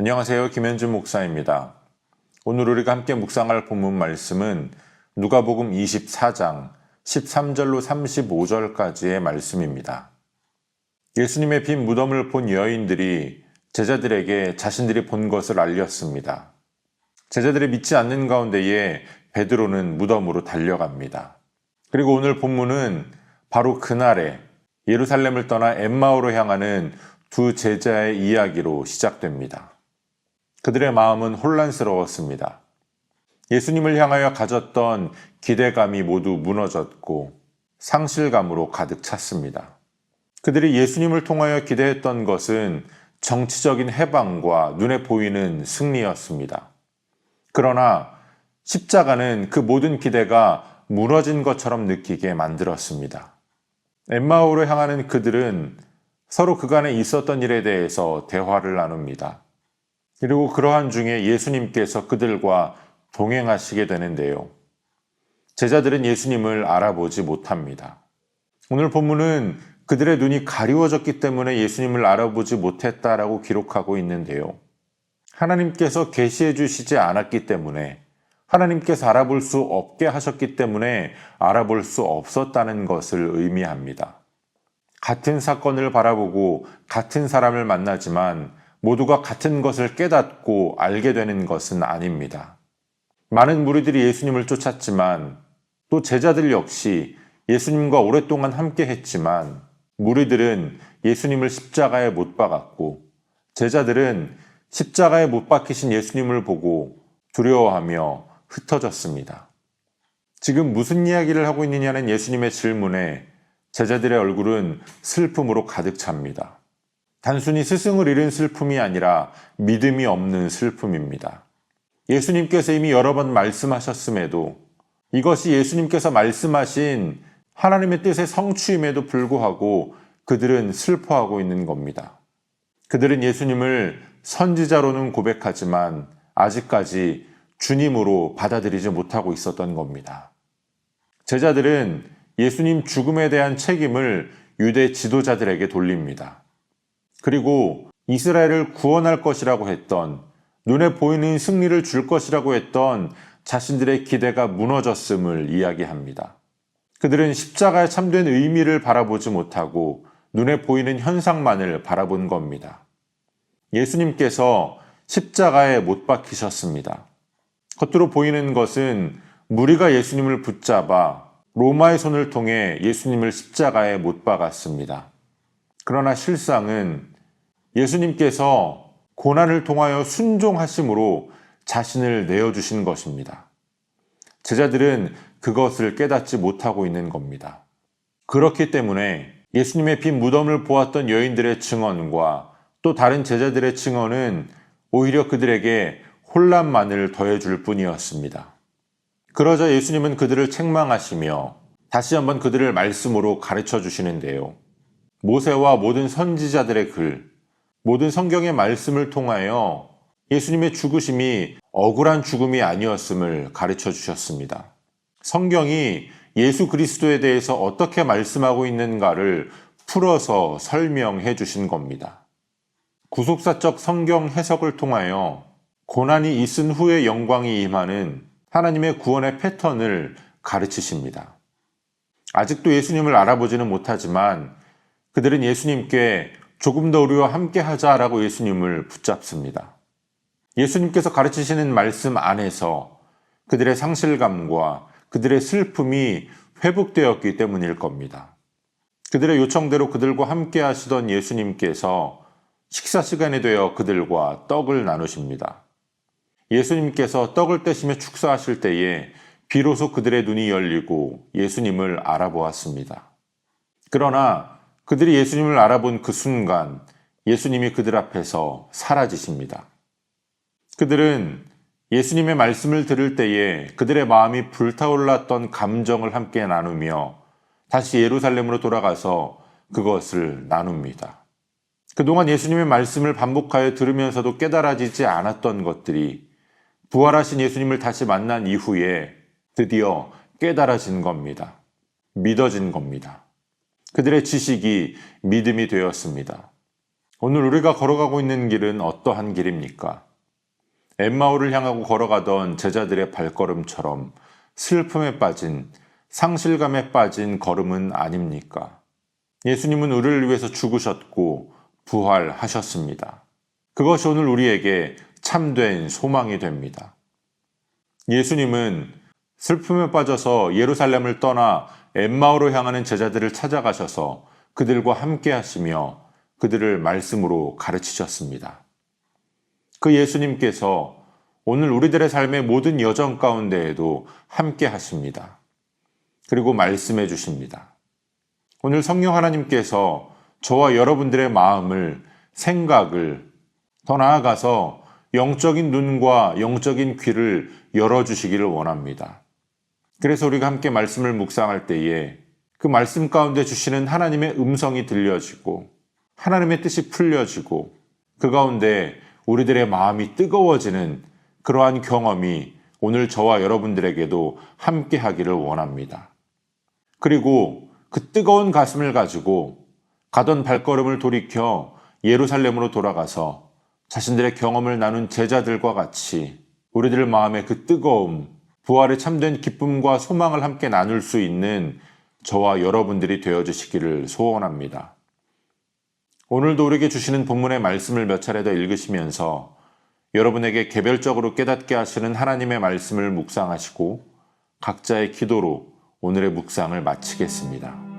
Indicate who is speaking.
Speaker 1: 안녕하세요. 김현준 목사입니다. 오늘 우리가 함께 묵상할 본문 말씀은 누가복음 24장 13절로 35절까지의 말씀입니다. 예수님의 빈 무덤을 본 여인들이 제자들에게 자신들이 본 것을 알렸습니다. 제자들이 믿지 않는 가운데에 베드로는 무덤으로 달려갑니다. 그리고 오늘 본문은 바로 그날에 예루살렘을 떠나 엠마오로 향하는 두 제자의 이야기로 시작됩니다. 그들의 마음은 혼란스러웠습니다. 예수님을 향하여 가졌던 기대감이 모두 무너졌고 상실감으로 가득 찼습니다. 그들이 예수님을 통하여 기대했던 것은 정치적인 해방과 눈에 보이는 승리였습니다. 그러나 십자가는 그 모든 기대가 무너진 것처럼 느끼게 만들었습니다. 엠마오로 향하는 그들은 서로 그간에 있었던 일에 대해서 대화를 나눕니다. 그리고 그러한 중에 예수님께서 그들과 동행하시게 되는데요. 제자들은 예수님을 알아보지 못합니다. 오늘 본문은 그들의 눈이 가리워졌기 때문에 예수님을 알아보지 못했다라고 기록하고 있는데요. 하나님께서 계시해 주시지 않았기 때문에, 하나님께서 알아볼 수 없게 하셨기 때문에 알아볼 수 없었다는 것을 의미합니다. 같은 사건을 바라보고 같은 사람을 만나지만 모두가 같은 것을 깨닫고 알게 되는 것은 아닙니다. 많은 무리들이 예수님을 쫓았지만 또 제자들 역시 예수님과 오랫동안 함께 했지만 무리들은 예수님을 십자가에 못 박았고 제자들은 십자가에 못 박히신 예수님을 보고 두려워하며 흩어졌습니다. 지금 무슨 이야기를 하고 있느냐는 예수님의 질문에 제자들의 얼굴은 슬픔으로 가득 찹니다. 단순히 스승을 잃은 슬픔이 아니라 믿음이 없는 슬픔입니다. 예수님께서 이미 여러 번 말씀하셨음에도 이것이 예수님께서 말씀하신 하나님의 뜻의 성취임에도 불구하고 그들은 슬퍼하고 있는 겁니다. 그들은 예수님을 선지자로는 고백하지만 아직까지 주님으로 받아들이지 못하고 있었던 겁니다. 제자들은 예수님 죽음에 대한 책임을 유대 지도자들에게 돌립니다. 그리고 이스라엘을 구원할 것이라고 했던, 눈에 보이는 승리를 줄 것이라고 했던 자신들의 기대가 무너졌음을 이야기합니다. 그들은 십자가에 참된 의미를 바라보지 못하고 눈에 보이는 현상만을 바라본 겁니다. 예수님께서 십자가에 못 박히셨습니다. 겉으로 보이는 것은 무리가 예수님을 붙잡아 로마의 손을 통해 예수님을 십자가에 못 박았습니다. 그러나 실상은 예수님께서 고난을 통하여 순종하심으로 자신을 내어주신 것입니다. 제자들은 그것을 깨닫지 못하고 있는 겁니다. 그렇기 때문에 예수님의 빈 무덤을 보았던 여인들의 증언과 또 다른 제자들의 증언은 오히려 그들에게 혼란만을 더해줄 뿐이었습니다. 그러자 예수님은 그들을 책망하시며 다시 한번 그들을 말씀으로 가르쳐 주시는데요. 모세와 모든 선지자들의 글, 모든 성경의 말씀을 통하여 예수님의 죽으심이 억울한 죽음이 아니었음을 가르쳐 주셨습니다. 성경이 예수 그리스도에 대해서 어떻게 말씀하고 있는가를 풀어서 설명해 주신 겁니다. 구속사적 성경 해석을 통하여 고난이 있은 후에 영광이 임하는 하나님의 구원의 패턴을 가르치십니다. 아직도 예수님을 알아보지는 못하지만 그들은 예수님께 조금 더 우리와 함께 하자라고 예수님을 붙잡습니다. 예수님께서 가르치시는 말씀 안에서 그들의 상실감과 그들의 슬픔이 회복되었기 때문일 겁니다. 그들의 요청대로 그들과 함께 하시던 예수님께서 식사 시간이 되어 그들과 떡을 나누십니다. 예수님께서 떡을 떼시며 축사하실 때에 비로소 그들의 눈이 열리고 예수님을 알아보았습니다. 그러나 그들이 예수님을 알아본 그 순간 예수님이 그들 앞에서 사라지십니다. 그들은 예수님의 말씀을 들을 때에 그들의 마음이 불타올랐던 감정을 함께 나누며 다시 예루살렘으로 돌아가서 그것을 나눕니다. 그동안 예수님의 말씀을 반복하여 들으면서도 깨달아지지 않았던 것들이 부활하신 예수님을 다시 만난 이후에 드디어 깨달아진 겁니다. 믿어진 겁니다. 그들의 지식이 믿음이 되었습니다. 오늘 우리가 걸어가고 있는 길은 어떠한 길입니까? 엠마오를 향하고 걸어가던 제자들의 발걸음처럼 슬픔에 빠진, 상실감에 빠진 걸음은 아닙니까? 예수님은 우리를 위해서 죽으셨고 부활하셨습니다. 그것이 오늘 우리에게 참된 소망이 됩니다. 예수님은 슬픔에 빠져서 예루살렘을 떠나 엠마오로 향하는 제자들을 찾아가셔서 그들과 함께 하시며 그들을 말씀으로 가르치셨습니다. 그 예수님께서 오늘 우리들의 삶의 모든 여정 가운데에도 함께 하십니다. 그리고 말씀해 주십니다. 오늘 성령 하나님께서 저와 여러분들의 마음을, 생각을, 더 나아가서 영적인 눈과 영적인 귀를 열어주시기를 원합니다. 그래서 우리가 함께 말씀을 묵상할 때에 그 말씀 가운데 주시는 하나님의 음성이 들려지고 하나님의 뜻이 풀려지고 그 가운데 우리들의 마음이 뜨거워지는 그러한 경험이 오늘 저와 여러분들에게도 함께 하기를 원합니다. 그리고 그 뜨거운 가슴을 가지고 가던 발걸음을 돌이켜 예루살렘으로 돌아가서 자신들의 경험을 나눈 제자들과 같이 우리들 마음의 그 뜨거움, 부활의 참된 기쁨과 소망을 함께 나눌 수 있는 저와 여러분들이 되어주시기를 소원합니다. 오늘도 우리에게 주시는 본문의 말씀을 몇 차례 더 읽으시면서 여러분에게 개별적으로 깨닫게 하시는 하나님의 말씀을 묵상하시고 각자의 기도로 오늘의 묵상을 마치겠습니다.